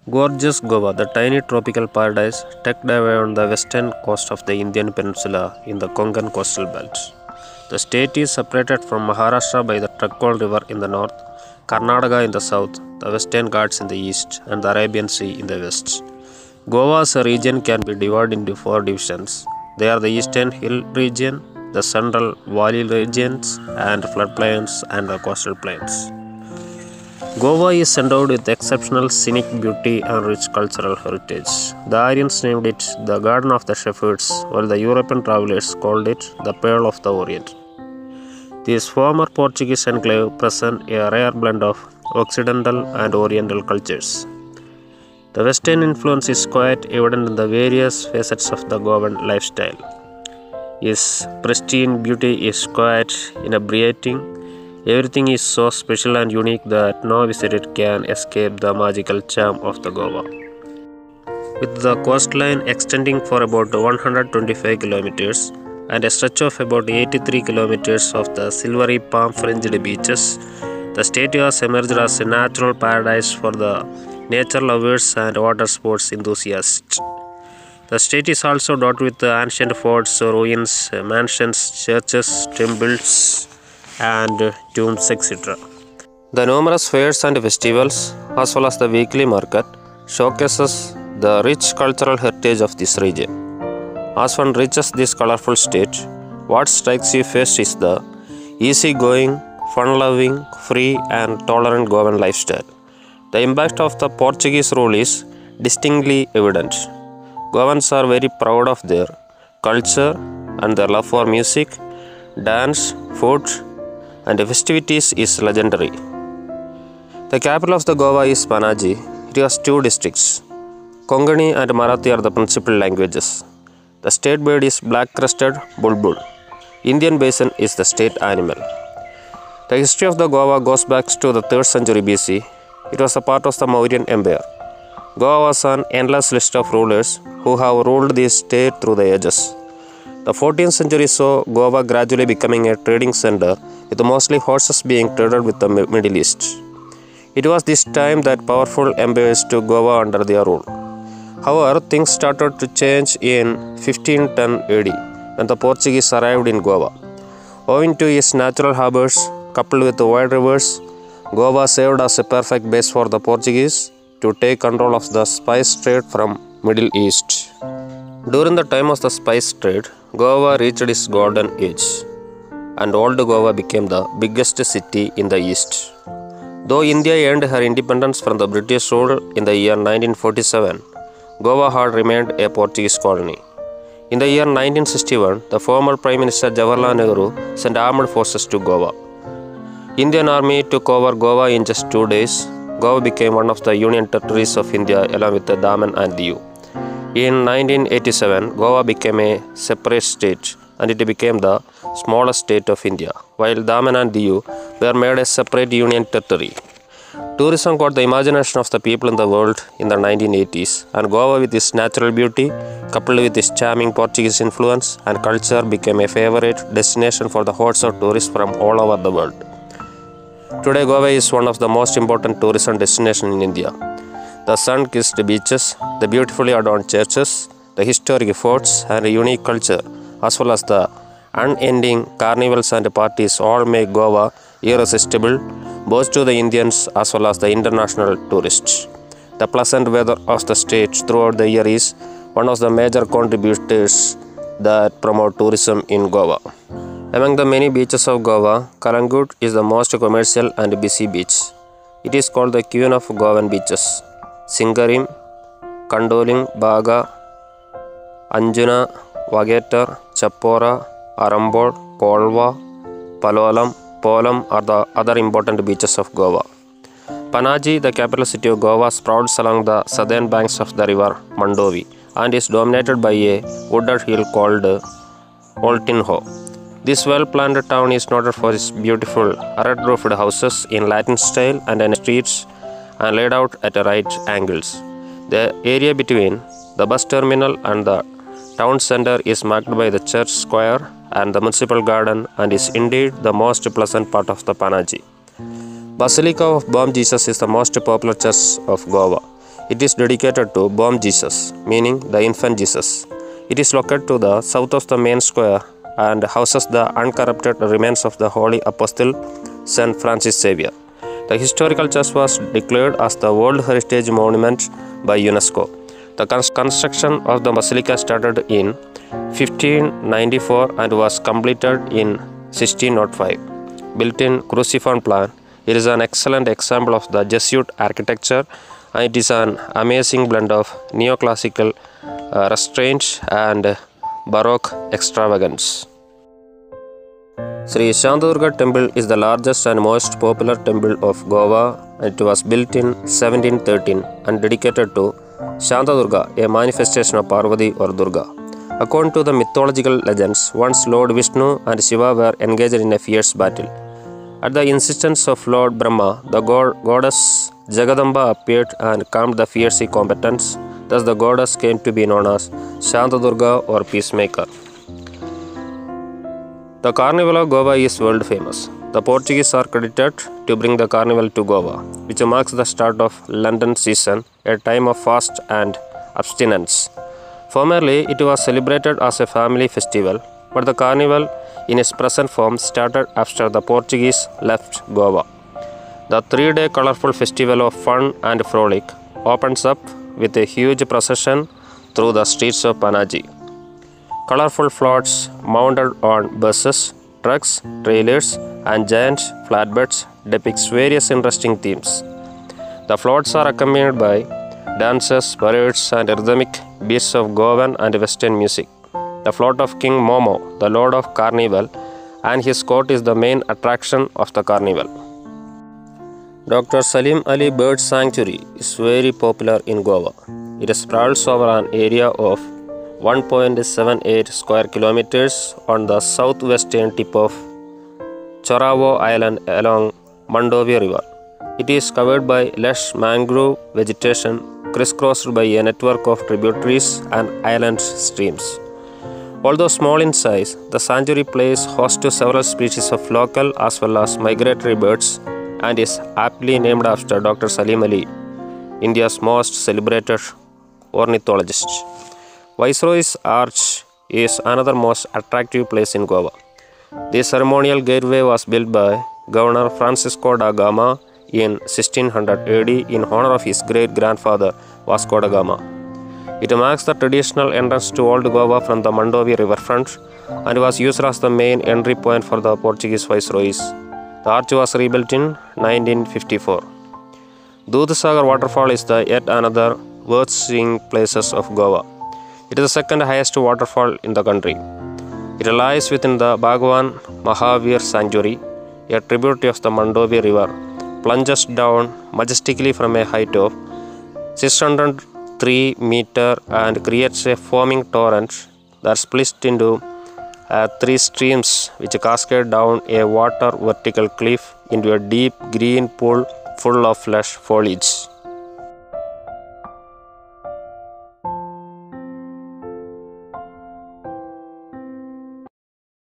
Gorgeous Goa, the tiny tropical paradise tucked away on the western coast of the Indian peninsula in the Konkan coastal belt. The state is separated from Maharashtra by the Truckle River in the north, Karnataka in the south, the Western Ghats in the east, and the Arabian Sea in the west. Goa as a region can be divided into four divisions. They are the Eastern Hill region, the Central Valley regions, and floodplains and the coastal plains. Goa is endowed with exceptional scenic beauty and rich cultural heritage. The Aryans named it the Garden of the Shepherds, while the European travelers called it the Pearl of the Orient. This former Portuguese enclave presents a rare blend of Occidental and Oriental cultures. The Western influence is quite evident in the various facets of the Goan lifestyle. Its pristine beauty is quite inebriating. Everything is so special and unique that no visitor can escape the magical charm of the Goa. With the coastline extending for about 125 kilometers and a stretch of about 83 kilometers of the silvery palm-fringed beaches, the state has emerged as a natural paradise for the nature lovers and water sports enthusiasts. The state is also dotted with ancient forts, ruins, mansions, churches, temples, and tombs, etc. The numerous fairs and festivals, as well as the weekly market, showcases the rich cultural heritage of this region. As one reaches this colorful state, what strikes you first is the easygoing, fun-loving, free and tolerant Goan lifestyle. The impact of the Portuguese rule is distinctly evident. Goans are very proud of their culture and their love for music, dance, food, and festivities is legendary. The capital of the Goa is Panaji. It has two districts. Konkani and Marathi are the principal languages. The state bird is black-crested bulbul. Indian bison is the state animal. The history of the Goa goes back to the 3rd century BC. It was a part of the Mauryan Empire. Goa was an endless list of rulers who have ruled this state through the ages. The 14th century saw Goa gradually becoming a trading center, with mostly horses being traded with the Middle East. It was this time that powerful empires took Goa under their rule. However, things started to change in 1510 AD when the Portuguese arrived in Goa. Owing to its natural harbors coupled with wide rivers, Goa served as a perfect base for the Portuguese to take control of the spice trade from Middle East. During the time of the spice trade, Goa reached its golden age, and old Goa became the biggest city in the east. Though India earned her independence from the British rule in the year 1947, Goa had remained a Portuguese colony. In the year 1961, the former Prime Minister Jawaharlal Nehru sent armed forces to Goa. Indian Army took over Goa in just 2 days. Goa became one of the Union territories of India along with the Daman and Diu. In 1987, Goa became a separate state and it became the smallest state of India, while Daman and Diu were made a separate union territory. Tourism caught the imagination of the people in the world in the 1980s, and Goa with its natural beauty, coupled with its charming Portuguese influence and culture, became a favorite destination for the hordes of tourists from all over the world. Today, Goa is one of the most important tourism destinations in India. The sun-kissed beaches, the beautifully adorned churches, the historic forts, and a unique culture, as well as the unending carnivals and parties, all make Goa irresistible both to the Indians as well as the international tourists. The pleasant weather of the state throughout the year is one of the major contributors that promote tourism in Goa. Among the many beaches of Goa, Kalangut is the most commercial and busy beach. It is called the Queen of Goan beaches. Singarim, Kandoling, Baga, Anjuna, Vagator, Chapora, Arambol, Kolva, Palolam, Polam are the other important beaches of Goa. Panaji, the capital city of Goa, sprouts along the southern banks of the river Mandovi and is dominated by a wooded hill called Oltinho. This well-planned town is noted for its beautiful red-roofed houses in Latin style and streets and laid out at right angles. The area between the bus terminal and the town center is marked by the church square and the municipal garden and is indeed the most pleasant part of the Panaji. Basilica of Bom Jesus is the most popular church of Goa. It is dedicated to Bomb Jesus, meaning the infant Jesus. It is located to the south of the main square and houses the uncorrupted remains of the Holy Apostle Saint Francis Xavier. The historical church was declared as the World Heritage Monument by UNESCO. The construction of the basilica started in 1594 and was completed in 1605. Built in cruciform plan, it is an excellent example of the Jesuit architecture, and it is an amazing blend of neoclassical restraint and Baroque extravagance. Sri Shantadurga temple is the largest and most popular temple of Goa. It was built in 1713 and dedicated to Shantadurga, a manifestation of Parvati or Durga. According to the mythological legends, once Lord Vishnu and Shiva were engaged in a fierce battle. At the insistence of Lord Brahma, the goddess Jagadamba appeared and calmed the fiery combatants. Thus the goddess came to be known as Shantadurga or Peacemaker. The Carnival of Goa is world famous. The Portuguese are credited to bring the Carnival to Goa, which marks the start of London season, a time of fast and abstinence. Formerly, it was celebrated as a family festival, but the Carnival in its present form started after the Portuguese left Goa. The 3-day colorful festival of fun and frolic opens up with a huge procession through the streets of Panaji. Colorful floats mounted on buses, trucks, trailers, and giant flatbeds depicts various interesting themes. The floats are accompanied by dances, parades, and rhythmic beats of Goan and Western music. The float of King Momo, the Lord of Carnival, and his court is the main attraction of the carnival. Dr. Salim Ali Bird Sanctuary is very popular in Goa. It sprawls over an area of 1.78 square kilometers on the southwestern tip of Choravo Island along Mandovi River. It is covered by lush mangrove vegetation crisscrossed by a network of tributaries and island streams. Although small in size, the sanctuary plays host to several species of local as well as migratory birds and is aptly named after Dr. Salim Ali, India's most celebrated ornithologist. Viceroy's Arch is another most attractive place in Goa. This ceremonial gateway was built by Governor Francisco da Gama in 1600 AD in honor of his great-grandfather Vasco da Gama. It marks the traditional entrance to Old Goa from the Mandovi riverfront and was used as the main entry point for the Portuguese viceroys. The arch was rebuilt in 1954. Dudhsagar waterfall is the yet another worth seeing places of Goa. It is the second highest waterfall in the country. It lies within the Bhagwan Mahavir Sanctuary, a tributary of the Mandovi River, plunges down majestically from a height of 603 meters and creates a foaming torrent that splits into 3 streams which cascade down a water vertical cliff into a deep green pool full of lush foliage.